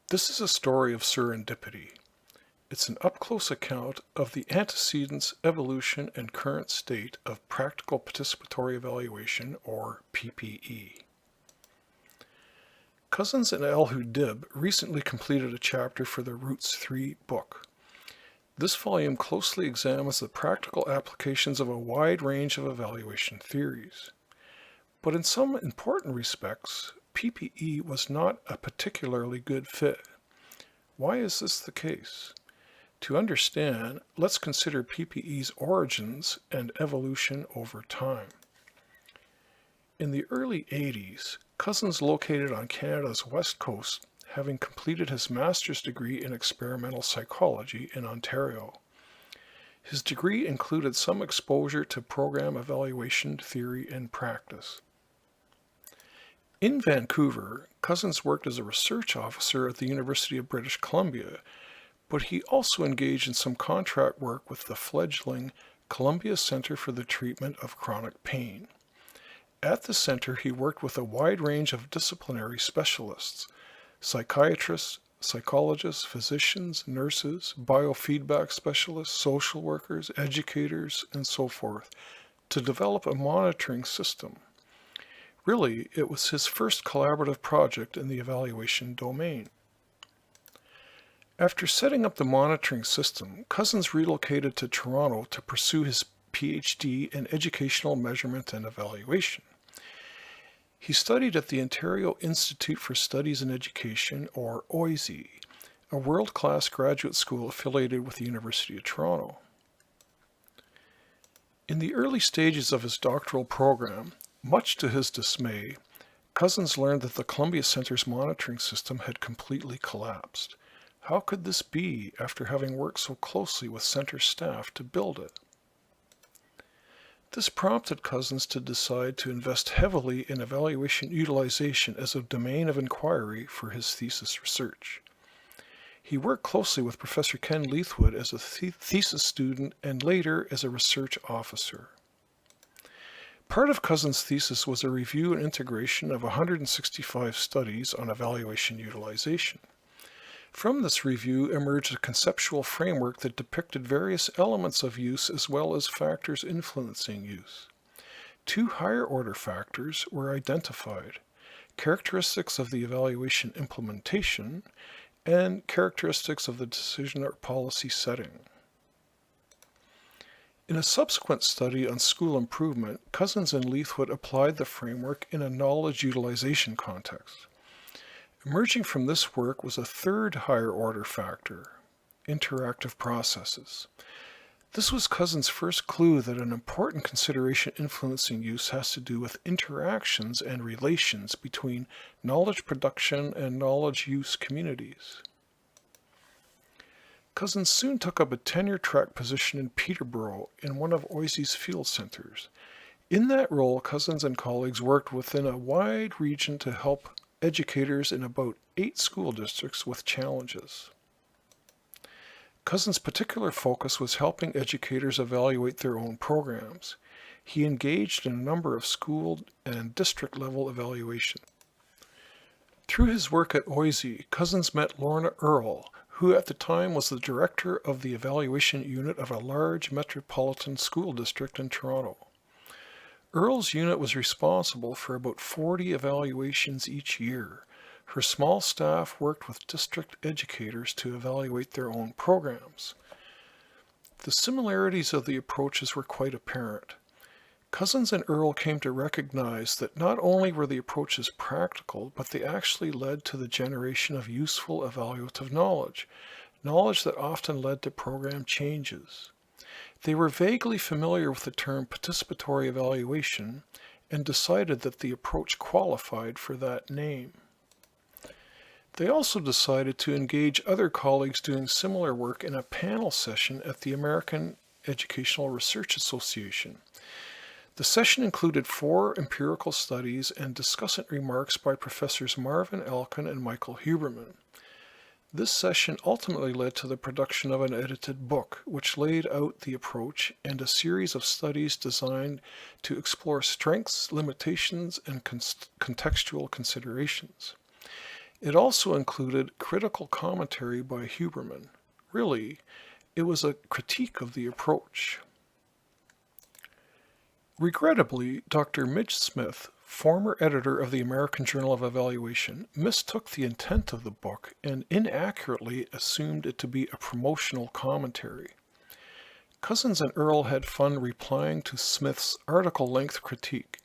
This is a story of serendipity. It's an up-close account of the antecedents, evolution, and current state of practical participatory evaluation, or PPE. Cousins and Al-Hudib recently completed a chapter for the Roots 3 book. This volume closely examines the practical applications of a wide range of evaluation theories. But in some important respects, PPE was not a particularly good fit. Why is this the case? To understand, let's consider PPE's origins and evolution over time. In the early 80s, Cousins located on Canada's west coast, having completed his master's degree in experimental psychology in Ontario. His degree included some exposure to program evaluation theory and practice. In Vancouver, Cousins worked as a research officer at the University of British Columbia, but he also engaged in some contract work with the fledgling Columbia Center for the Treatment of Chronic Pain. At the center, he worked with a wide range of disciplinary specialists, psychiatrists, psychologists, physicians, nurses, biofeedback specialists, social workers, educators, and so forth, to develop a monitoring system. Really, it was his first collaborative project in the evaluation domain. After setting up the monitoring system, Cousins relocated to Toronto to pursue his PhD in educational measurement and evaluation. He studied at the Ontario Institute for Studies in Education, or OISE, a world-class graduate school affiliated with the University of Toronto. In the early stages of his doctoral program, much to his dismay, Cousins learned that the Columbia Center's monitoring system had completely collapsed. How could this be after having worked so closely with center staff to build it? This prompted Cousins to decide to invest heavily in evaluation utilization as a domain of inquiry for his thesis research. He worked closely with Professor Ken Leithwood as a thesis student and later as a research officer. Part of Cousins' thesis was a review and integration of 165 studies on evaluation utilization. From this review emerged a conceptual framework that depicted various elements of use as well as factors influencing use. Two higher-order factors were identified: characteristics of the evaluation implementation and characteristics of the decision or policy setting. In a subsequent study on school improvement, Cousins and Leithwood applied the framework in a knowledge utilization context. Emerging from this work was a third higher-order factor: interactive processes. This was Cousins' first clue that an important consideration influencing use has to do with interactions and relations between knowledge production and knowledge use communities. Cousins soon took up a tenure-track position in Peterborough in one of OISE's field centers. In that role, Cousins and colleagues worked within a wide region to help educators in about 8 school districts with challenges. Cousins' particular focus was helping educators evaluate their own programs. He engaged in a number of school and district-level evaluation. Through his work at OISE, Cousins met Lorna Earle, who at the time was the director of the evaluation unit of a large metropolitan school district in Toronto. Earle's unit was responsible for about 40 evaluations each year. Her small staff worked with district educators to evaluate their own programs. The similarities of the approaches were quite apparent. Cousins and Earle came to recognize that not only were the approaches practical, but they actually led to the generation of useful evaluative knowledge that often led to program changes. They were vaguely familiar with the term participatory evaluation and decided that the approach qualified for that name. They also decided to engage other colleagues doing similar work in a panel session at the American Educational Research Association. The session included 4 empirical studies and discussant remarks by Professors Marvin Elkin and Michael Huberman. This session ultimately led to the production of an edited book, which laid out the approach and a series of studies designed to explore strengths, limitations, and contextual considerations. It also included critical commentary by Huberman. Really, it was a critique of the approach. Regrettably, Dr. Midge Smith, former editor of the American Journal of Evaluation, mistook the intent of the book and inaccurately assumed it to be a promotional commentary. Cousins and Earle had fun replying to Smith's article-length critique.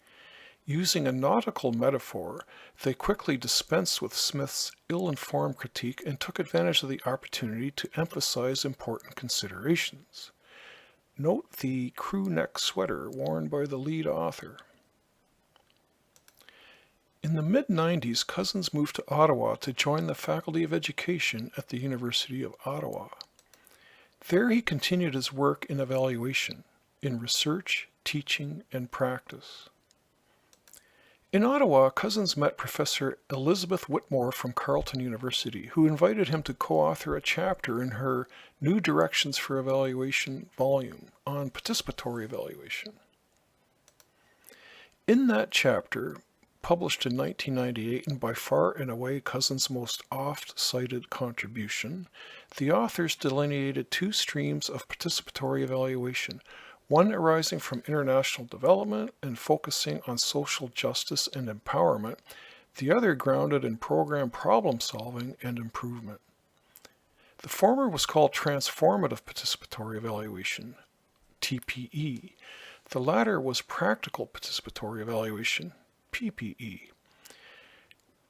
Using a nautical metaphor, they quickly dispensed with Smith's ill-informed critique and took advantage of the opportunity to emphasize important considerations. Note the crew neck sweater worn by the lead author. In the mid-90s, Cousins moved to Ottawa to join the Faculty of Education at the University of Ottawa. There he continued his work in evaluation, in research, teaching, and practice. In Ottawa, Cousins met Professor Elizabeth Whitmore from Carleton University, who invited him to co-author a chapter in her New Directions for Evaluation volume on participatory evaluation. In that chapter, published in 1998 and by far and away Cousins' most oft-cited contribution, the authors delineated two streams of participatory evaluation, one arising from international development and focusing on social justice and empowerment, the other grounded in program problem solving and improvement. The former was called transformative participatory evaluation, TPE. The latter was practical participatory evaluation, PPE.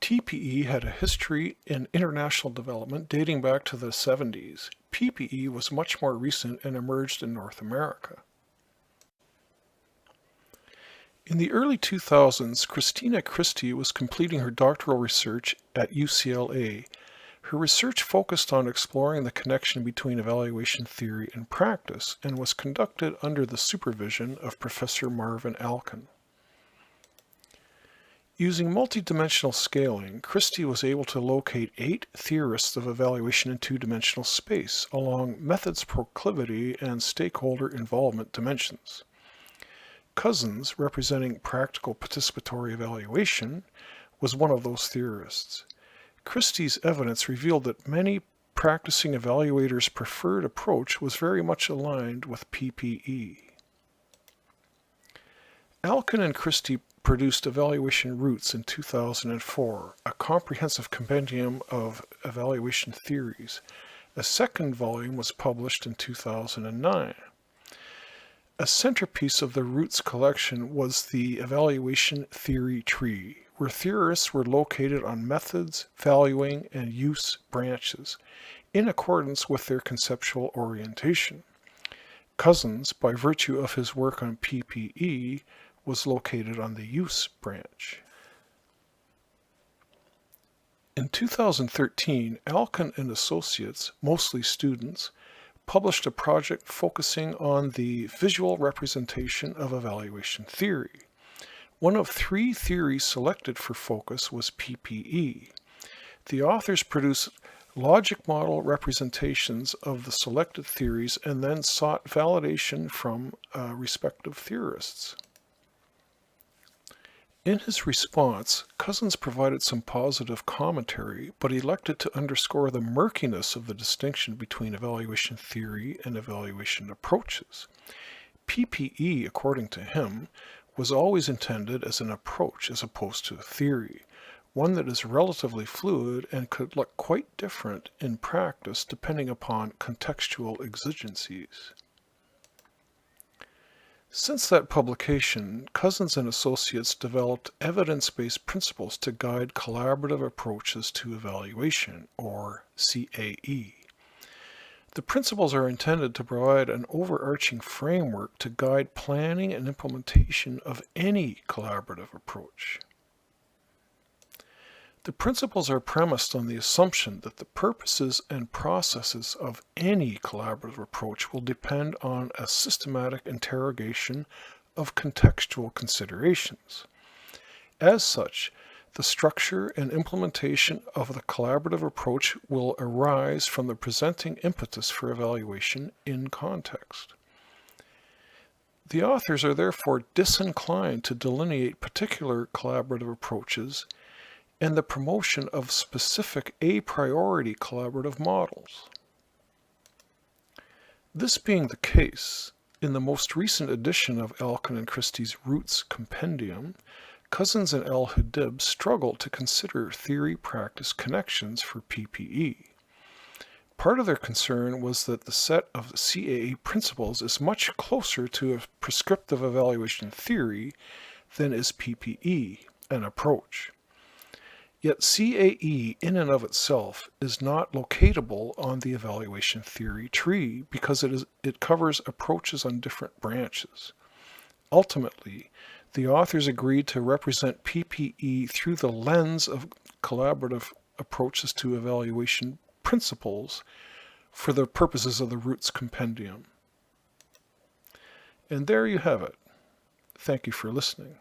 TPE had a history in international development dating back to the 70s. PPE was much more recent and emerged in North America. In the early 2000s, Christina Christie was completing her doctoral research at UCLA. Her research focused on exploring the connection between evaluation theory and practice and was conducted under the supervision of Professor Marvin Alkin. Using multidimensional scaling, Christie was able to locate 8 theorists of evaluation in two-dimensional space along methods proclivity and stakeholder involvement dimensions. Cousins, representing practical participatory evaluation, was one of those theorists. Christie's evidence revealed that many practicing evaluators' preferred approach was very much aligned with PPE. Alkin and Christie produced Evaluation Roots in 2004, a comprehensive compendium of evaluation theories. A second volume was published in 2009. A centerpiece of the Roots collection was the evaluation theory tree, where theorists were located on methods, valuing, and use branches, in accordance with their conceptual orientation. Cousins, by virtue of his work on PPE, was located on the use branch. In 2013, Alkin and Associates, mostly students, published a project focusing on the visual representation of evaluation theory. One of 3 theories selected for focus was PPE. The authors produced logic model representations of the selected theories and then sought validation from respective theorists. In his response, Cousins provided some positive commentary, but elected to underscore the murkiness of the distinction between evaluation theory and evaluation approaches. PPE, according to him, was always intended as an approach as opposed to a theory, one that is relatively fluid and could look quite different in practice depending upon contextual exigencies. Since that publication, Cousins and Associates developed evidence-based principles to guide collaborative approaches to evaluation, or CAE. The principles are intended to provide an overarching framework to guide planning and implementation of any collaborative approach. The principles are premised on the assumption that the purposes and processes of any collaborative approach will depend on a systematic interrogation of contextual considerations. As such, the structure and implementation of the collaborative approach will arise from the presenting impetus for evaluation in context. The authors are therefore disinclined to delineate particular collaborative approaches and the promotion of specific a priori collaborative models. This being the case, in the most recent edition of Alkin and Christie's Roots Compendium, Cousins and El-Hadib struggled to consider theory-practice connections for PPE. Part of their concern was that the set of CAA principles is much closer to a prescriptive evaluation theory than is PPE, an approach. Yet CAE in and of itself is not locatable on the evaluation theory tree because it covers approaches on different branches. Ultimately, the authors agreed to represent PPE through the lens of collaborative approaches to evaluation principles for the purposes of the Roots Compendium. And there you have it. Thank you for listening.